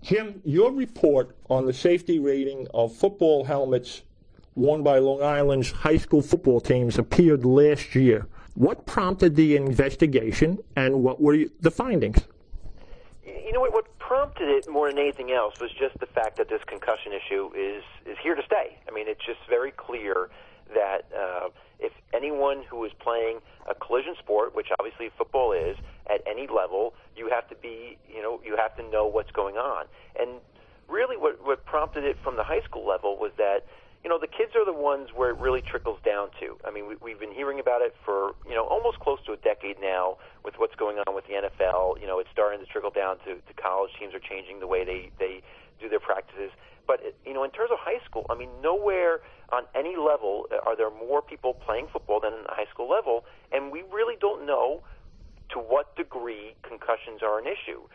Jim, your report on the safety rating of football helmets worn by Long Island's high school football teams appeared last year. What prompted the investigation, and what were the findings? You know what prompted it more than anything else was just the fact that this concussion issue is here to stay. I mean, it's just very clear that if anyone who is playing a collision sport, which obviously football is, at any level, you have to be, you have to know what's going on. And really what prompted it from the high school level was that, the kids are the ones where it really trickles down to. I mean, we've been hearing about it for, almost close to a decade now with what's going on with the NFL. It's starting to trickle down to college. Teams are changing the way they do their practices. But, in terms of high school, I mean, nowhere on any level are there more people playing football than in the high school level, and we really don't know to what degree concussions are an issue.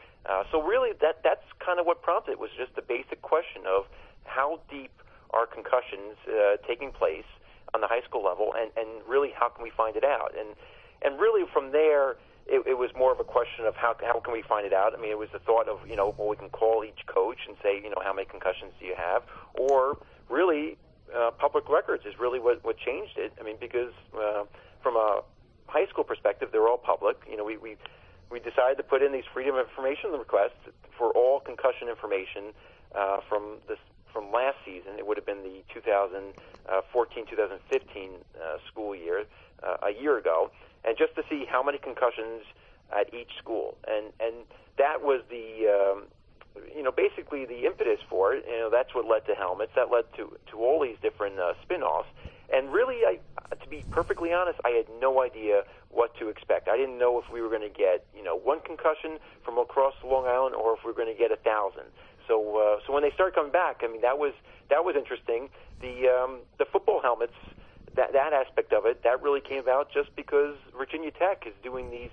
So really that's kind of what prompted it, was just the basic question of how deep are concussions taking place on the high school level, and really how can we find it out? And really from there, it was more of a question of how can we find it out? I mean, it was the thought of, well, we can call each coach and say, how many concussions do you have? Or really, public records is really what changed it. I mean, because from a high school perspective, they're all public. We decided to put in these freedom of information requests for all concussion information from last season. It would have been the 2014-2015 school year, a year ago, and just to see how many concussions at each school. And that was the basically the impetus for it. That's what led to helmets. That led to all these different spin-offs. And really, to be perfectly honest, I had no idea what to expect. I didn't know if we were going to get, one concussion from across Long Island, or if we were going to get 1,000. So when they started coming back, I mean, that was interesting. The football helmets, that aspect of it, that really came about just because Virginia Tech is doing these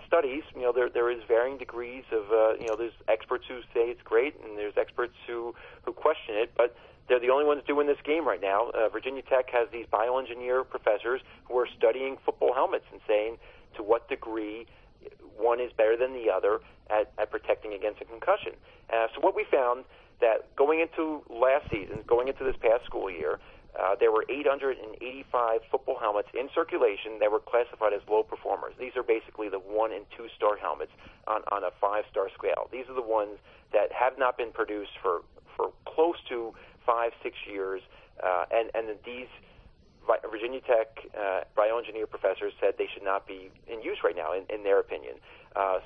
studies. There is varying degrees of, there's experts who say it's great, and there's experts who question it, but they're the only ones doing this game right now. Virginia Tech has these bioengineer professors who are studying football helmets and saying to what degree one is better than the other at protecting against a concussion. So what we found, that going into last season, going into this past school year, there were 885 football helmets in circulation that were classified as low performers. These are basically the 1- and 2-star helmets on a 5-star scale. These are the ones that have not been produced for close to 5-6 years, and these Virginia Tech bioengineer professors said they should not be in use right now, in their opinion.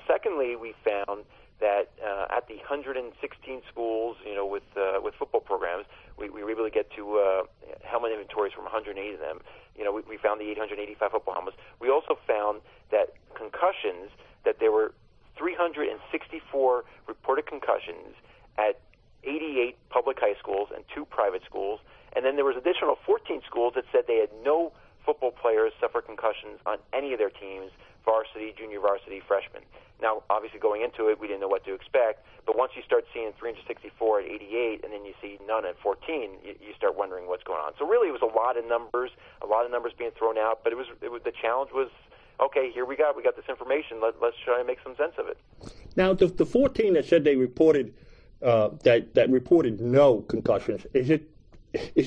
Secondly, we found that at the 116 schools, with football programs, we were able to get to helmet inventories from 108 of them. We found the 885 football helmets. We also found that concussions, that there were 364 reported concussions at 88 public high schools and 2 private schools, and then there was additional 14 schools that said they had no football players suffer concussions on any of their teams, varsity, junior varsity, freshmen. Now, obviously going into it, we didn't know what to expect, but once you start seeing 364 at 88 and then you see none at 14, you start wondering what's going on. So really it was a lot of numbers being thrown out, but it was the challenge was, okay, here we got this information, let's try to make some sense of it. Now, the 14 that said they reported that reported no concussions, is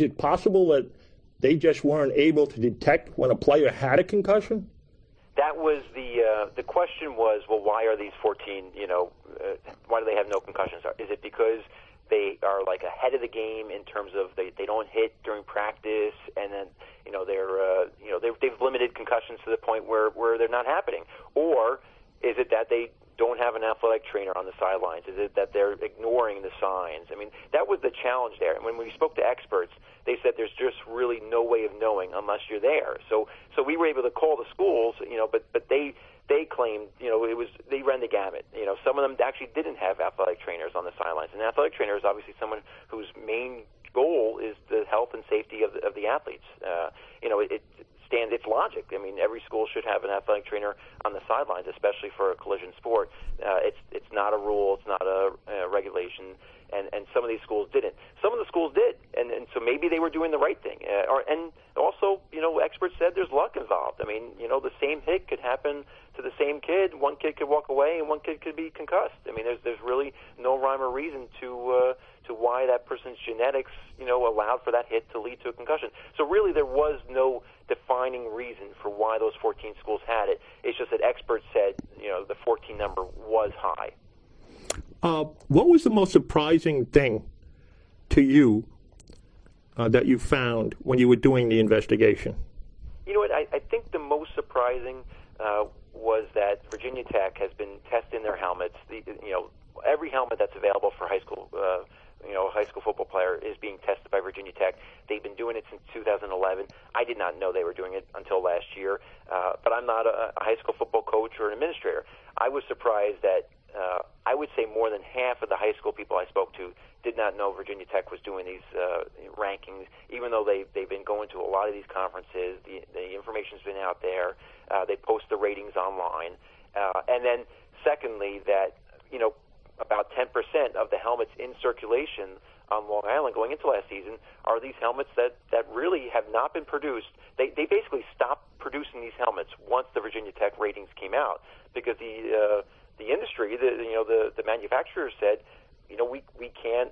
it possible that they just weren't able to detect when a player had a concussion? That was the question was, well, why are these 14, why do they have no concussions? Is it because they are like ahead of the game in terms of they don't hit during practice, and then they've limited concussions to the point where they're not happening? Or is it that they don't have an athletic trainer on the sidelines? Is it that they're ignoring the signs? I mean, that was the challenge there. And when we spoke to experts, they said there's just really no way of knowing unless you're there. So we were able to call the schools, but they claimed, they ran the gamut. Some of them actually didn't have athletic trainers on the sidelines. And an athletic trainer is obviously someone whose main goal is the health and safety of the athletes. It's logic. I mean, every school should have an athletic trainer on the sidelines, especially for a collision sport. It's not a rule. It's not a regulation. And some of these schools didn't. Some of the schools did, and so maybe they were doing the right thing. And also, experts said there's luck involved. I mean, the same hit could happen to the same kid. One kid could walk away, and one kid could be concussed. I mean, there's really no rhyme or reason to why that person's genetics, allowed for that hit to lead to a concussion. So really, there was no defining reason for why those 14 schools had it. It's just that experts said, the 14 number was high. What was the most surprising thing to you that you found when you were doing the investigation? You know what? I think the most surprising was that Virginia Tech has been testing their helmets. Every helmet that's available for high school football player is being tested by Virginia Tech. They've been doing it since 2011. I did not know they were doing it until last year, but I'm not a high school football coach or an administrator. I was surprised that I would say more than half of the high school people I spoke to did not know Virginia Tech was doing these rankings, even though they've been going to a lot of these conferences. The information's been out there. They post the ratings online. And then secondly, that, about 10% of the helmets in circulation on Long Island going into last season are these helmets that really have not been produced. They basically stopped producing these helmets once the Virginia Tech ratings came out, because the industry, the manufacturers said, we can't,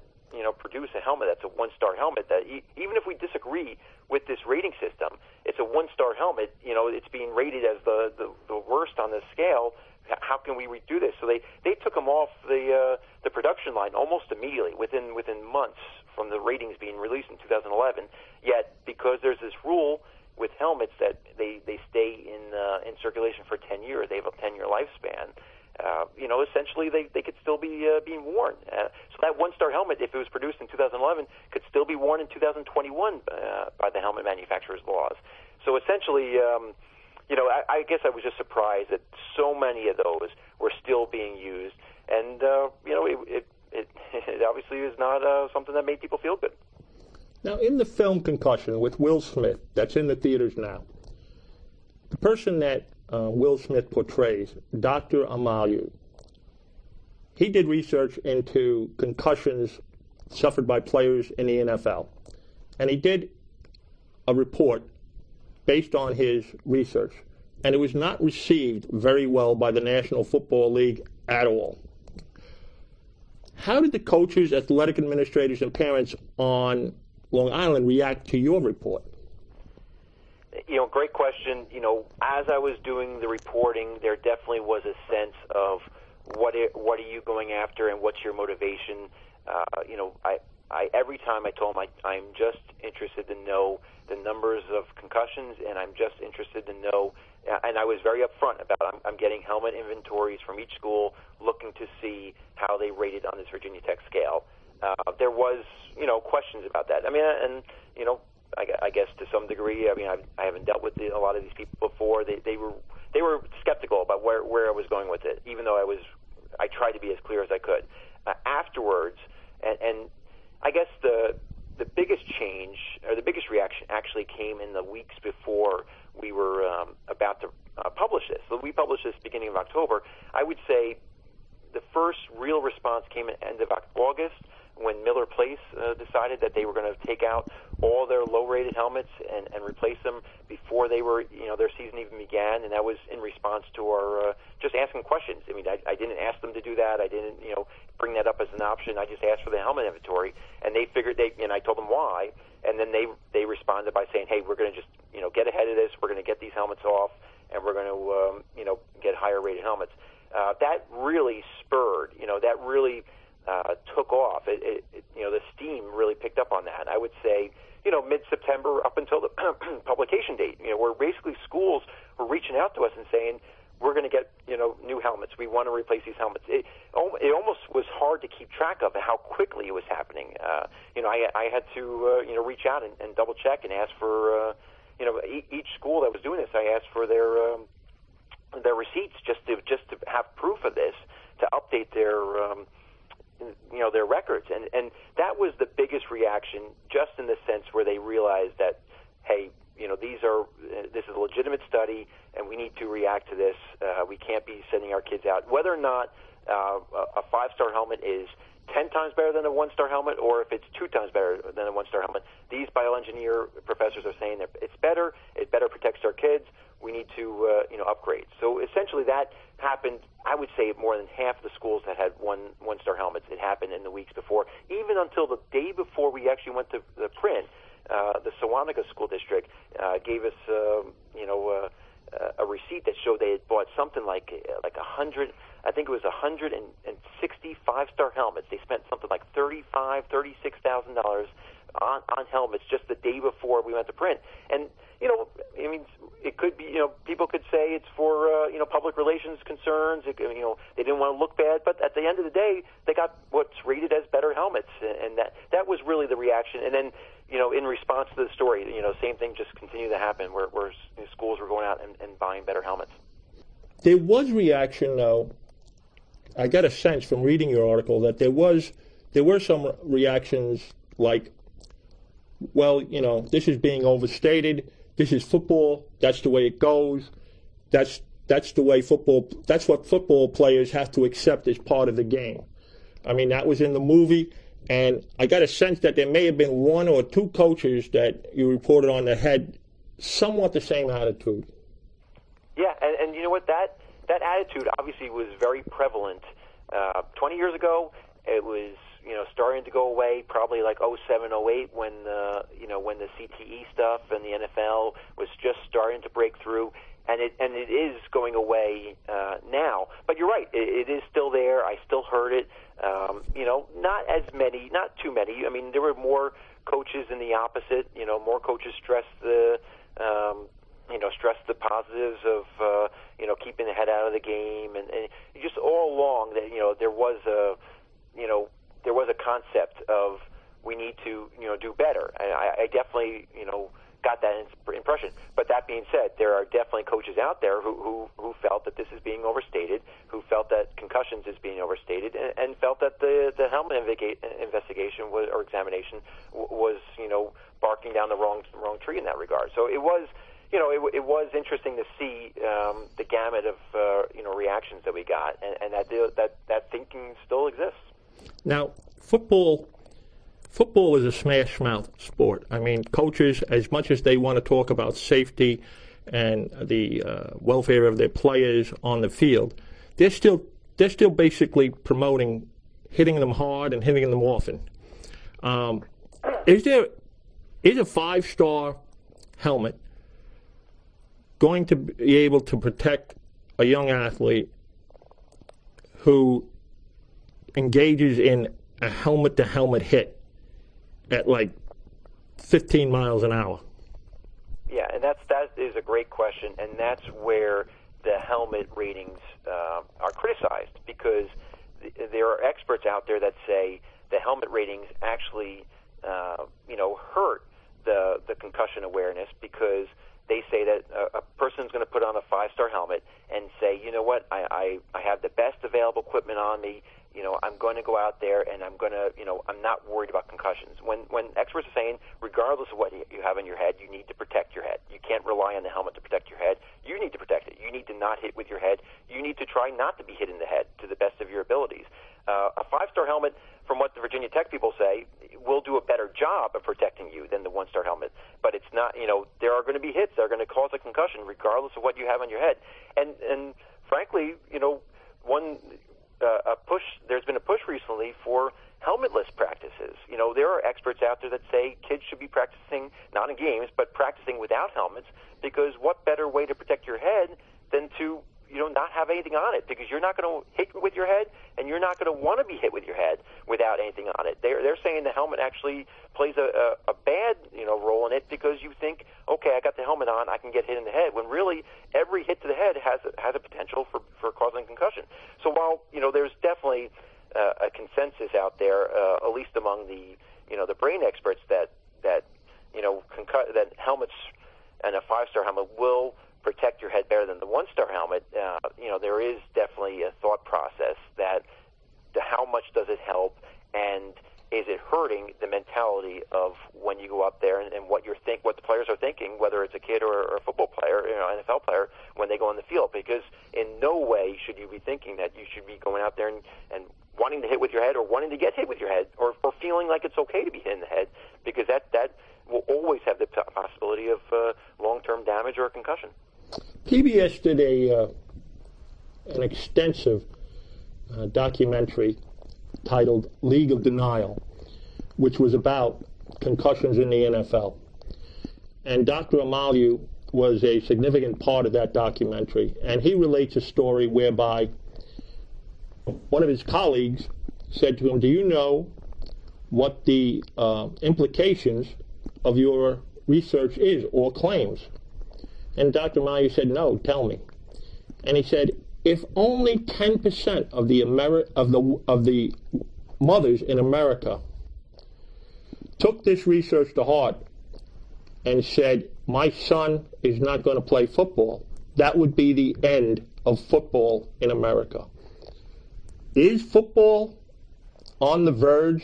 produce a helmet that's a one-star helmet. That even if we disagree with this rating system, it's a one-star helmet. It's being rated as the worst on this scale. How can we redo this? So they took them off the production line almost immediately, within months from the ratings being released in 2011. Yet, because there's this rule with helmets that they stay in circulation for 10 years, they have a 10-year lifespan. Essentially they could still be being worn. So that one-star helmet, if it was produced in 2011, could still be worn in 2021 by the helmet manufacturers' laws. So essentially, I guess I was just surprised that so many of those were still being used, and it obviously is not something that made people feel good. Now, in the film Concussion with Will Smith, that's in the theaters now, the person that Will Smith portrays, Dr. Amalu, he did research into concussions suffered by players in the NFL. And he did a report based on his research. And it was not received very well by the National Football League at all. How did the coaches, athletic administrators, and parents on Long Island react to your report? Great question. As I was doing the reporting, there definitely was a sense of what are you going after and what's your motivation. I every time I told them I'm just interested to know the numbers of concussions, and I'm just interested to know, and I was very upfront about I'm getting helmet inventories from each school, looking to see how they rated on this Virginia Tech scale. There was, questions about that. I mean, and I guess to some degree, I haven't dealt with a lot of these people before. They were skeptical about where I was going with it, even though I tried to be as clear as I could. Afterwards, and I guess the biggest change, or the biggest reaction, actually came in the weeks before we were about to publish this. So we published this beginning of October. I would say the first real response came at the end of August, when Miller Place decided that they were going to take out all their low-rated helmets and replace them before they were, their season even began, and that was in response to our just asking questions. I mean, I didn't ask them to do that. I didn't, bring that up as an option. I just asked for the helmet inventory, and they figured and I told them why, and then they responded by saying, hey, we're going to just, get ahead of this. We're going to get these helmets off, and we're going to, get higher-rated helmets. That really spurred, that really took off. The steam really picked up on that. I would say, mid-September up until the publication date, where basically schools were reaching out to us and saying, we're going to get, new helmets. We want to replace these helmets. It almost was hard to keep track of how quickly it was happening. I had to, reach out and double check and ask for, each school that was doing this, I asked for their receipts just to have proof of this, to update their their records, and that was the biggest reaction, just in the sense where they realized that, hey, this is a legitimate study, and we need to react to this. We can't be sending our kids out. Whether or not a 5-star helmet is 10 times better than a 1-star helmet, or if it's 2 times better than a 1-star helmet, these bioengineer professors are saying that it's better. It better protects our kids. We need to upgrade. So essentially, that happened. I would say more than half of the schools that had 1-star helmets. It happened in the weeks before, even until the day before we actually went to the print. The Sewanega School District gave us, a receipt that showed they had bought something like 100. I think it was 160 5-star helmets. They spent something like $36,000 on helmets just the day before we went to print. And it could be, people could say it's for public relations concerns. They didn't want to look bad, but at the end of the day, they got what's rated as better helmets, and that was really the reaction. And then, in response to the story, same thing just continued to happen, where schools were going out and buying better helmets. There was reaction, though. I got a sense from reading your article that there were some reactions like, well, this is being overstated. This is football. That's the way it goes. That's the way football. That's what football players have to accept as part of the game. I mean, that was in the movie, and I got a sense that there may have been 1 or 2 coaches that you reported on that had somewhat the same attitude. Yeah, and you know what? That attitude obviously was very prevalent 20 years ago. It was starting to go away, probably like 07, 08, when the CTE stuff and the NFL was just starting to break through, and it is going away now. But you're right, it is still there. I still heard it. Not as many, not too many. I mean, there were more coaches in the opposite. More coaches stressed the positives of keeping the head out of the game, and just all along that there was a concept of we need to do better. And I definitely got that impression. But that being said, there are definitely coaches out there who felt that this is being overstated, who felt that concussions is being overstated, and felt that the helmet investigation or examination was barking down the wrong tree in that regard. So it was. It was interesting to see the gamut of reactions that we got, and that thinking still exists. Now, football is a smash-mouth sport. I mean, coaches, as much as they want to talk about safety and the welfare of their players on the field, they're still basically promoting hitting them hard and hitting them often. Is a 5-star helmet going to be able to protect a young athlete who engages in a helmet-to-helmet hit at like 15 miles an hour? Yeah, and that is a great question, and that's where the helmet ratings are criticized, because there are experts out there that say the helmet ratings actually hurt the concussion awareness, because they say that a person's going to put on a 5-star helmet and say, you know what, I have the best available equipment on me. I'm going to go out there and I'm going to, I'm not worried about concussions. When experts are saying, regardless of what you have in your head, you need to protect your head. You can't rely on the helmet to protect your head. You need to protect it. You need to not hit with your head. You need to try not to be hit in the head to the best of your abilities. A 5-star helmet, from what the Virginia Tech people say, will do a better job of protecting you than the 1-star helmet. But it's not, there are going to be hits that are going to cause a concussion regardless of what you have on your head. And frankly, there's been a push recently for helmetless practices. There are experts out there that say kids should be practicing, not in games, but practicing without helmets, because what better way to protect your head than to not have anything on it, because you're not going to hit with your head, and you're not going to want to be hit with your head without anything on it. They're saying the helmet actually plays a bad role in it, because you think, okay, I got the helmet on, I can get hit in the head, when really every hit to the head has a potential for causing concussion. So while there's definitely a consensus out there, at least among the brain experts, that helmets and a 5-star helmet will protect your head better than the 1-star helmet, there is definitely a thought process that how much does it help, and is it hurting hurting the mentality of when you go up there and what what the players are thinking, whether it's a kid or a football player, NFL player, when they go on the field. Because in no way should you be thinking that you should be going out there and wanting to hit with your head or wanting to get hit with your head or feeling like it's okay to be hit in the head, because that will always have the possibility of long-term damage or a concussion. PBS did an extensive documentary titled League of Denial, which was about concussions in the NFL. And Dr. Amalu was a significant part of that documentary. And he relates a story whereby one of his colleagues said to him, "Do you know what the implications of your research is or claims?" And Dr. Amalu said, "No, tell me." And he said, if only 10% of the mothers in America took this research to heart and said, my son is not going to play football, that would be the end of football in America. Is football on the verge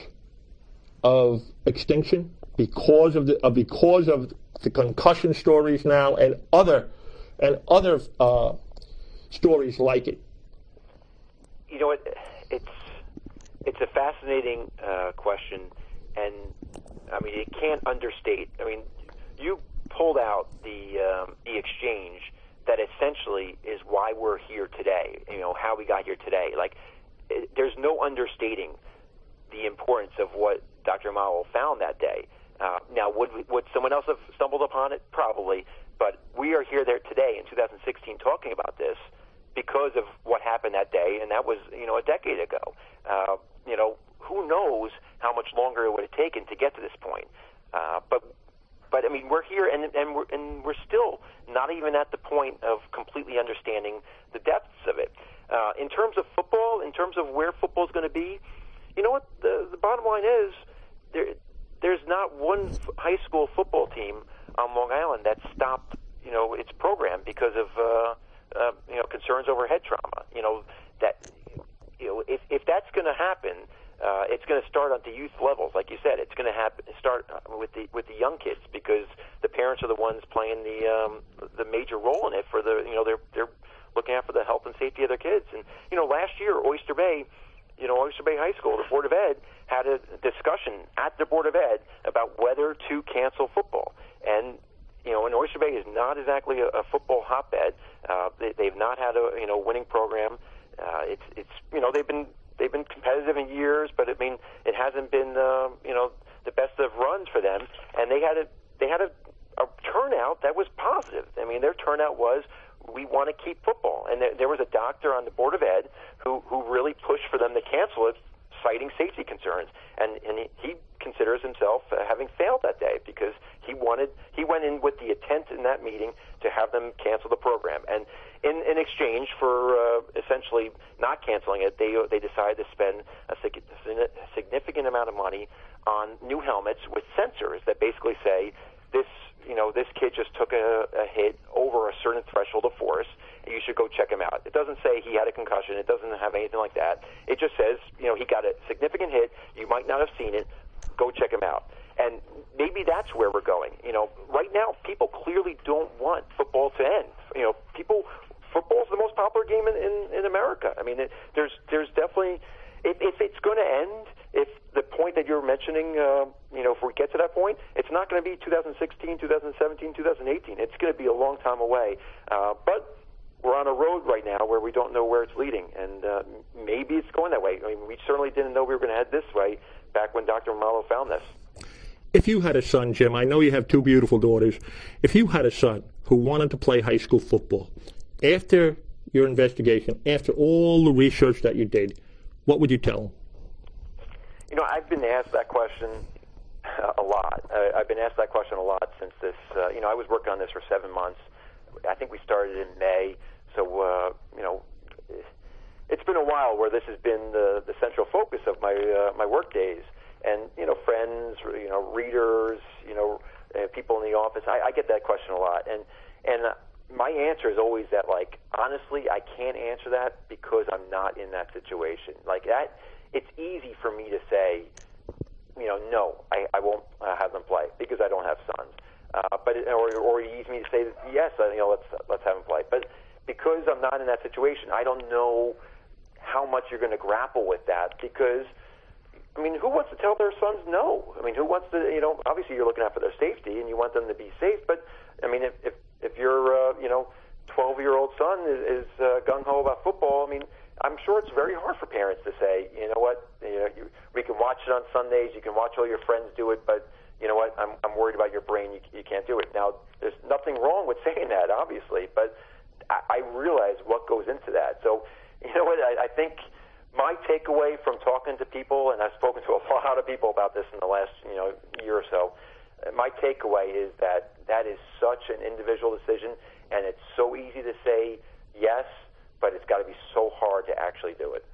of extinction because of the concussion stories now and other stories like it? You know what? It's a fascinating question, and I mean, you can't understate. I mean, you pulled out the exchange that essentially is why we're here today. You know, how we got here today. Like, there's no understating the importance of what Dr. Amalu found that day. Now, would someone else have stumbled upon it? Probably. But we are here there today in 2016 talking about this because of what happened that day, and that was, a decade ago. Who knows how much longer it would have taken to get to this point. But I mean, we're here, and we're still not even at the point of completely understanding the depths of it. In terms of football, in terms of where football is going to be, you know what? The bottom line is there's not one high school football team on Long Island that stopped, its program because of concerns over head trauma. If that's going to happen, it's going to start at the youth levels, like you said. It's going to start with the young kids, because the parents are the ones playing the major role in it. For they're looking out for the health and safety of their kids. And last year, Oyster Bay High School, the Board of Ed had a discussion at the Board of Ed about whether to cancel football. And and Oyster Bay is not exactly a football hotbed. They've not had a winning program. They've been competitive in years, but I mean, it hasn't been the best of runs for them. And they had a turnout that was positive. I mean, their turnout was, we want to keep football. And there was a doctor on the Board of Ed who really pushed for them to cancel it, citing safety concerns. And he considers himself having failed that day, because he went in with the intent in that meeting to have them cancel the program. And in exchange for essentially not canceling it, they decided to spend a significant amount of money on new helmets with sensors that basically say, this kid just took a hit over a certain threshold of force, and you should go check him out. It doesn't say he had a concussion. It doesn't have anything like that. It just says, he got a significant hit. You might not have seen it. Go check him out. And maybe that's where we're going. Right now, people clearly don't want football to end. Football is the most popular game in America. I mean, there's definitely, if it's going to end, if the point that you're mentioning, if we get to that point, it's not going to be 2016, 2017, 2018. It's going to be a long time away. But we're on a road right now where we don't know where it's leading, and maybe it's going that way. I mean, we certainly didn't know we were going to head this way back when Dr. Amalu found this. If you had a son, Jim, I know you have two beautiful daughters. If you had a son who wanted to play high school football, after your investigation, after all the research that you did, what would you tell him? I've been asked that question a lot. I've been asked that question a lot since this. I was working on this for 7 months. I think we started in May, so it's been a while where this has been the central focus of my work days. And friends, readers, people in the office. I get that question a lot, and my answer is always that, like, honestly, I can't answer that because I'm not in that situation. Like that, it's easy for me to say, no, I won't have them play because I don't have sons. Or ease me to say that, yes, let's have them play. But because I'm not in that situation, I don't know how much you're going to grapple with that because, I mean, who wants to tell their sons no? I mean, who wants to, obviously you're looking out for their safety and you want them to be safe, but, I mean, if your, 12-year-old son is gung-ho about football, I mean, I'm sure it's very hard for parents to say, you know what, we can watch it on Sundays, you can watch all your friends do it, but you know what, I'm worried about your brain, you can't do it. Now, there's nothing wrong with saying that, obviously, but I realize what goes into that. So, you know what, I think my takeaway from talking to people, and I've spoken to a lot of people about this in the last, year or so, my takeaway is that is such an individual decision, and it's so easy to say yes, but it's got to be so hard to actually do it.